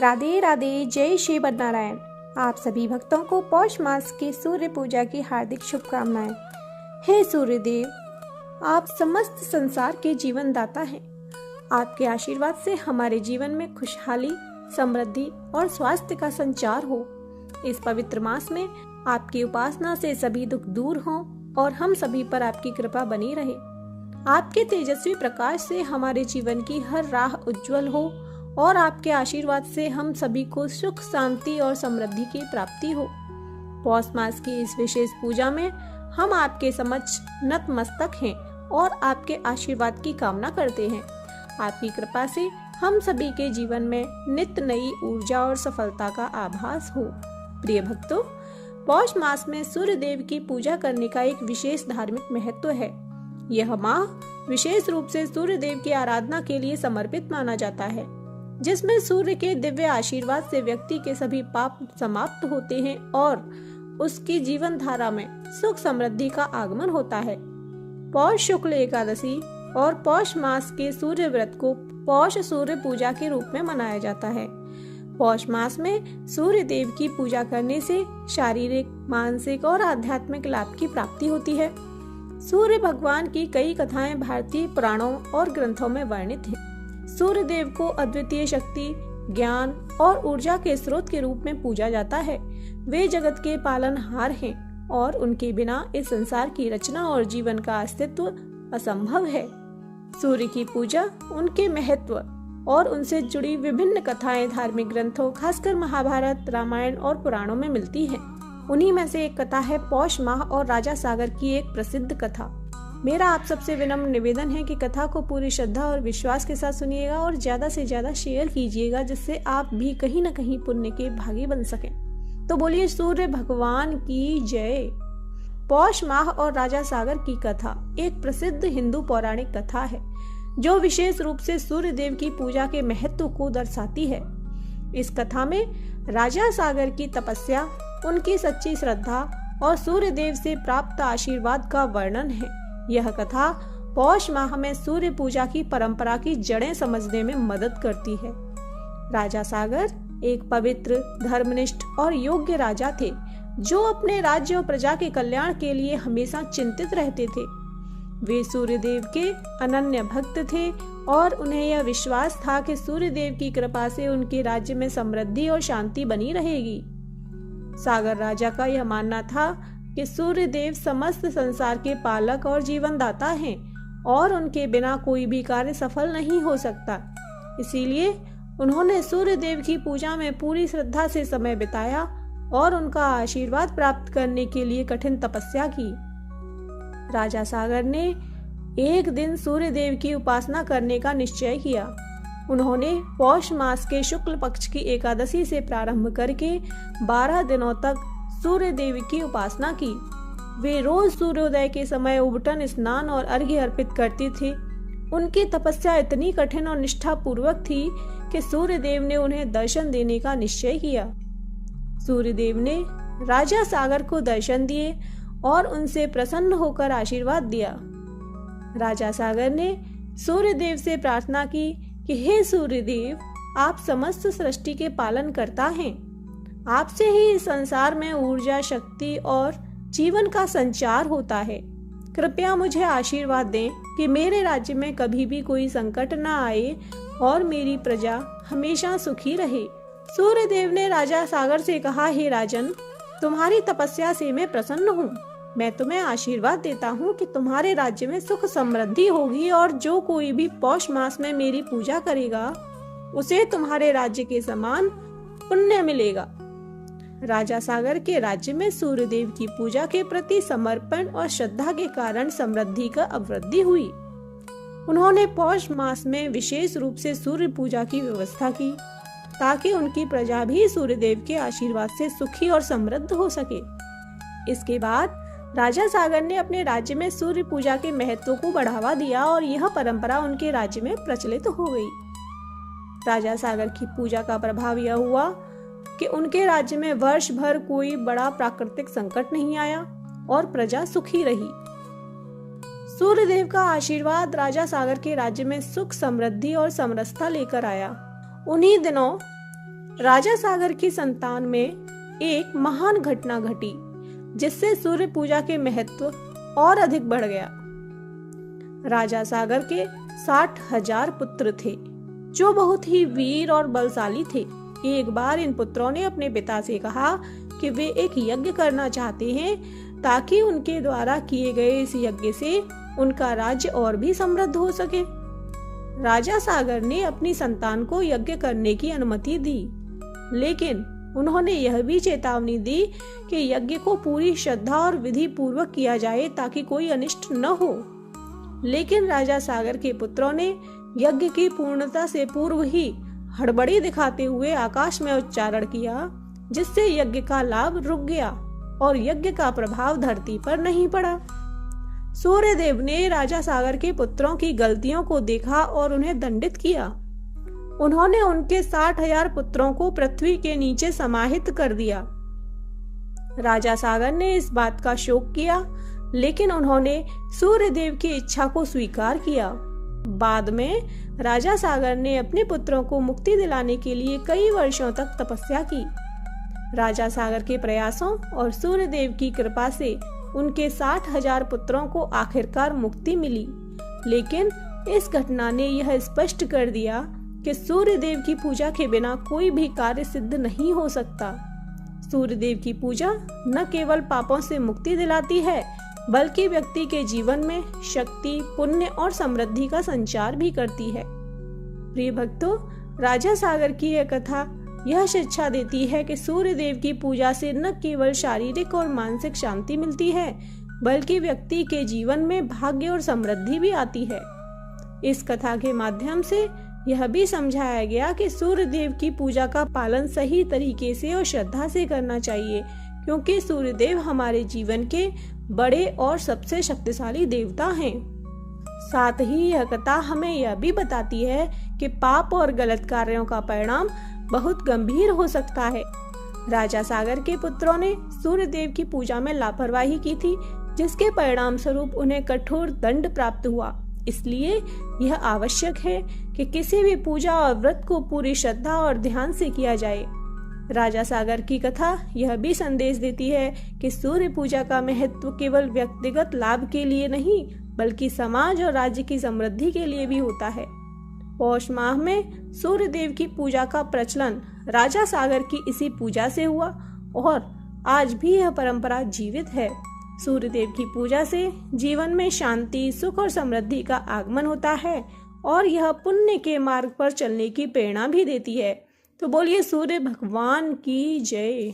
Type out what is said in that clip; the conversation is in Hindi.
राधे राधे, जय श्री नारायण। आप सभी भक्तों को पौष मास की सूर्य पूजा की हार्दिक शुभकामनाएं। हे सूर्यदेव, आप समस्त संसार के जीवन दाता हैं। आपके आशीर्वाद से हमारे जीवन में खुशहाली, समृद्धि और स्वास्थ्य का संचार हो। इस पवित्र मास में आपकी उपासना से सभी दुख दूर हों और हम सभी पर आपकी कृपा बनी रहे। आपके तेजस्वी प्रकाश से हमारे जीवन की हर राह उज्जवल हो और आपके आशीर्वाद से हम सभी को सुख, शांति और समृद्धि की प्राप्ति हो। पौष मास की इस विशेष पूजा में हम आपके समक्ष नतमस्तक हैं और आपके आशीर्वाद की कामना करते हैं। आपकी कृपा से हम सभी के जीवन में नित्य नई ऊर्जा और सफलता का आभास हो। प्रिय भक्तों, पौष मास में सूर्य देव की पूजा करने का एक विशेष धार्मिक महत्व है। यह माह विशेष रूप से सूर्य देव की आराधना के लिए समर्पित माना जाता है, जिसमें सूर्य के दिव्य आशीर्वाद से व्यक्ति के सभी पाप समाप्त होते हैं और उसकी जीवन धारा में सुख समृद्धि का आगमन होता है। पौष शुक्ल एकादशी और पौष मास के सूर्य व्रत को पौष सूर्य पूजा के रूप में मनाया जाता है। पौष मास में सूर्य देव की पूजा करने से शारीरिक, मानसिक और आध्यात्मिक लाभ की प्राप्ति होती है। सूर्य भगवान की कई कथाएं भारतीय पुराणों और ग्रंथों में वर्णित हैं। सूर्य देव को अद्वितीय शक्ति, ज्ञान और ऊर्जा के स्रोत के रूप में पूजा जाता है। वे जगत के पालनहार हैं और उनके बिना इस संसार की रचना और जीवन का अस्तित्व असंभव है। सूर्य की पूजा, उनके महत्व और उनसे जुड़ी विभिन्न कथाएं धार्मिक ग्रंथों, खासकर महाभारत, रामायण और पुराणों में मिलती हैं। उन्हीं में से एक कथा है पौष माह और राजा सागर की एक प्रसिद्ध कथा। मेरा आप सबसे विनम्र निवेदन है कि कथा को पूरी श्रद्धा और विश्वास के साथ सुनिएगा और ज्यादा से ज्यादा शेयर कीजिएगा, जिससे आप भी कहीं न कहीं पुण्य के भागी बन सकें। तो बोलिए सूर्य भगवान की जय। पौष माह और राजा सागर की कथा एक प्रसिद्ध हिंदू पौराणिक कथा है, जो विशेष रूप से सूर्य देव की पूजा के महत्व को दर्शाती है। इस कथा में राजा सागर की तपस्या, उनकी सच्ची श्रद्धा और सूर्य देव से प्राप्त आशीर्वाद का वर्णन है। यह कथा पौष माह में सूर्य पूजा की परंपरा की जड़ें समझने में मदद करती है। राजा सागर एक पवित्र, धर्मनिष्ठ और योग्य राजा थे, जो अपने राज्य और प्रजा के कल्याण के लिए हमेशा चिंतित रहते थे। वे सूर्य देव के अनन्य भक्त थे और उन्हें यह विश्वास था कि सूर्य देव की कृपा से उनके राज्य में समृद्धि और शांति बनी रहेगी। सागर राजा का यह मानना था कि सूर्य देव समस्त संसार के पालक और जीवनदाता हैं और उनके बिना कोई भी कार्य सफल नहीं हो सकता। इसीलिए उन्होंने सूर्य देव की पूजा में पूरी श्रद्धा से समय बिताया और उनका आशीर्वाद प्राप्त करने के लिए कठिन तपस्या की। राजा सागर ने एक दिन सूर्य देव की उपासना करने का निश्चय किया। उन्होंने पौष मास के शुक्ल पक्ष की एकादशी से प्रारंभ करके 12 दिनों तक सूर्य देव की उपासना की। वे रोज सूर्योदय के समय उबटन स्नान और अर्घ्य अर्पित करती थी। उनकी तपस्या इतनी कठिन और निष्ठा पूर्वक थी कि सूर्य देव ने उन्हें दर्शन देने का निश्चय किया। सूर्य देव ने राजा सागर को दर्शन दिए और उनसे प्रसन्न होकर आशीर्वाद दिया। राजा सागर ने सूर्य देव से प्रार्थना की कि हे सूर्य देव, आप समस्त सृष्टि के पालन करता हैं। आपसे ही इस संसार में ऊर्जा, शक्ति और जीवन का संचार होता है। कृपया मुझे आशीर्वाद दें कि मेरे राज्य में कभी भी कोई संकट न आए और मेरी प्रजा हमेशा सुखी रहे। सूर्य देव ने राजा सागर से कहा, हे राजन, तुम्हारी तपस्या से मैं प्रसन्न हूँ। मैं तुम्हें आशीर्वाद देता हूँ कि तुम्हारे राज्य में सुख समृद्धि होगी और जो कोई भी पौष मास में मेरी पूजा करेगा, उसे तुम्हारे राज्य के समान पुण्य मिलेगा। राजा सागर के राज्य में सूर्य देव की पूजा के प्रति समर्पण और श्रद्धा के कारण समृद्धि का अवृद्धि हुई। उन्होंने पौष मास में विशेष रूप से सूर्य पूजा की व्यवस्था की, ताकि उनकी प्रजा भी सूर्य देव के आशीर्वाद से सुखी और समृद्ध हो सके। इसके बाद राजा सागर ने अपने राज्य में सूर्य पूजा के महत्व को बढ़ावा दिया और यह परंपरा उनके राज्य में प्रचलित हो गई। राजा सागर की पूजा का प्रभाव यह हुआ कि उनके राज्य में वर्ष भर कोई बड़ा प्राकृतिक संकट नहीं आया और प्रजा सुखी रही। सूर्य देव का आशीर्वाद राजा सागर के राज्य में सुख, समृद्धि और समरसता लेकर आया। उन्हीं दिनों राजा सागर की संतान में एक महान घटना घटी, जिससे सूर्य पूजा के महत्व और अधिक बढ़ गया। राजा सागर के 60,000 पुत्र थे, जो बहुत ही वीर और बलशाली थे। एक बार इन पुत्रों ने अपने पिता से कहा कि वे एक यज्ञ करना चाहते हैं, ताकि उनके द्वारा किए गए इस यज्ञ से उनका राज्य और भी समृद्ध हो सके। राजा सागर ने अपनी संतान को यज्ञ करने की अनुमति दी, लेकिन उन्होंने यह भी चेतावनी दी कि यज्ञ को पूरी श्रद्धा और विधि पूर्वक किया जाए, ताकि कोई अनिष्ट न हो। लेकिन राजा सागर के पुत्रों ने यज्ञ की पूर्णता से पूर्व ही हड़बड़ी दिखाते हुए आकाश में उच्चारण किया, जिससे यज्ञ का लाभ रुक गया और यज्ञ का प्रभाव धरती पर नहीं पड़ा। सूर्यदेव ने राजा सागर के पुत्रों की गलतियों को देखा और उन्हें दंडित किया। उन्होंने उनके 60,000 पुत्रों को पृथ्वी के नीचे समाहित कर दिया। राजा सागर ने इस बात का शोक किया, लेकिन उन्होंने सूर्यदेव की इच्छा को स्वीकार किया। बाद में राजा सागर ने अपने पुत्रों को मुक्ति दिलाने के लिए कई वर्षों तक तपस्या की। राजा सागर के प्रयासों और सूर्यदेव की कृपा से उनके 60,000 पुत्रों को आखिरकार मुक्ति मिली। लेकिन इस घटना ने यह स्पष्ट कर दिया कि सूर्यदेव की पूजा के बिना कोई भी कार्य सिद्ध नहीं हो सकता। सूर्यदेव की पूजा न केवल पापों से मुक्ति दिलाती है, बल्कि व्यक्ति के जीवन में शक्ति, पुण्य और समृद्धि का संचार भी करती है। प्रिय भक्तों, राजा सागर की यह कथा यह शिक्षा देती है कि सूर्यदेव की पूजा से न केवल शारीरिक और मानसिक शांति मिलती है, बल्कि व्यक्ति के जीवन में भाग्य और समृद्धि भी आती है। इस कथा के माध्यम से यह भी समझाया गया कि सूर्यदेव की पूजा का पालन सही तरीके से और श्रद्धा से करना चाहिए, क्योंकि सूर्यदेव हमारे जीवन के बड़े और सबसे शक्तिशाली देवता हैं। साथ ही यह कथा हमें यह भी बताती है कि पाप और गलत कार्यों का परिणाम बहुत गंभीर हो सकता है। राजा सागर के पुत्रों ने सूर्यदेव की पूजा में लापरवाही की थी, जिसके परिणाम स्वरूप उन्हें कठोर दंड प्राप्त हुआ। इसलिए यह आवश्यक है कि किसी भी पूजा और व्रत को पूरी श्रद्धा और ध्यान से किया जाए। राजा सागर की कथा यह भी संदेश देती है कि सूर्य पूजा का महत्व केवल व्यक्तिगत लाभ के लिए नहीं, बल्कि समाज और राज्य की समृद्धि के लिए भी होता है। पौष माह में सूर्यदेव की पूजा का प्रचलन राजा सागर की इसी पूजा से हुआ और आज भी यह परंपरा जीवित है। सूर्यदेव की पूजा से जीवन में शांति, सुख और समृद्धि का आगमन होता है और यह पुण्य के मार्ग पर चलने की प्रेरणा भी देती है। तो बोलिए सूर्य भगवान की जय।